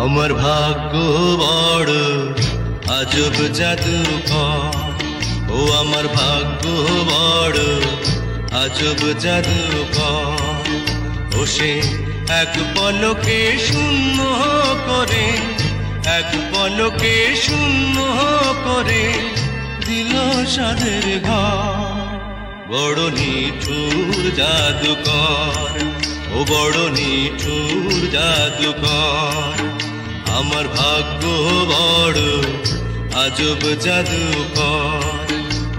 আমার ভাগ্য বড় আজব জাদুকর, ও আমার ভাগ্য বড় আজব জাদুকর। ও সে এক পলকে শূন্য করে, এক পলকে শূন্য করে দিল সাধের ঘর। বড় নিঠুর জাদুকর, ও বড় নিঠুর জাদুকর। আমার ভাগ্য বড় আজব জাদুকর,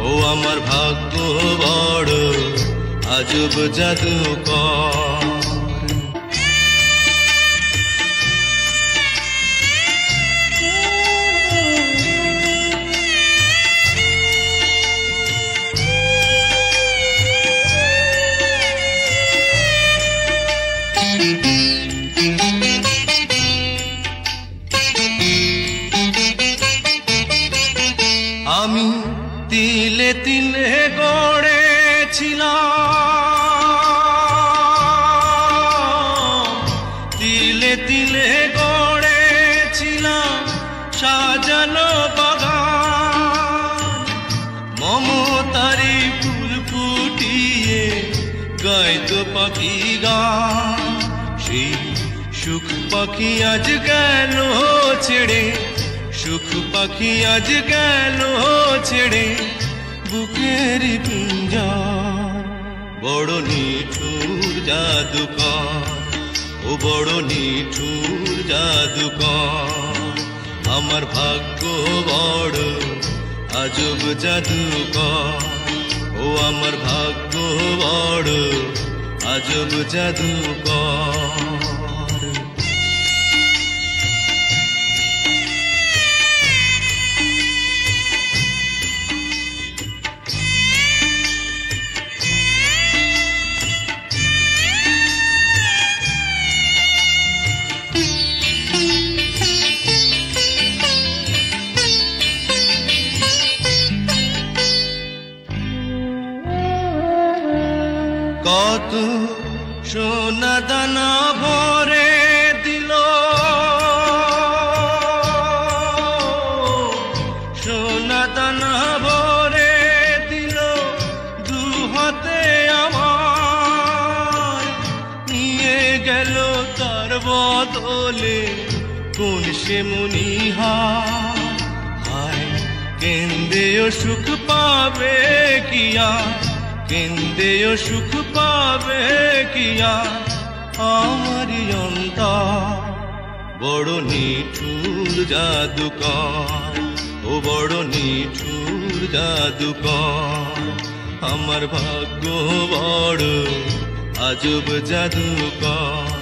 ও আমার ভাগ্য বড় আজব জাদুকর। আমি তিলে তিলে গড়েছিলাম, তিলে তিলে গড়েছিলাম সাজানো বাগান। মমতারি ফুল ফুটিয়ে গাইতো পাখি গান। সেই সুখ পাখি আজ গেল ছেড়ে, সুখ পাখি আজ গেল ছেড়ে বুকের পিঞ্জর। বড় নিঠুর জাদুকর, ও বড় নিঠুর জাদুকর। আমার ভাগ্য বড় আজব জাদুকর, ও আমার ভাগ্য বড় আজব জাদুকর। কত সোনা দানা ভরে দিল, সোনা দানা ভরে দিল দু হাতে আমার। নিয়ে গেল তার বদলে কোন সে মনিহার। হায় কেন্দেও সুখ পাবে কিয়া, কেন্দেও সুখ পাবে কিয়া আমারি অন্তর। বড় নিঠুর জাদুকর, ও বড় নিঠুর জাদুকর। আমার ভাগ্য বড় আজব জাদুকর,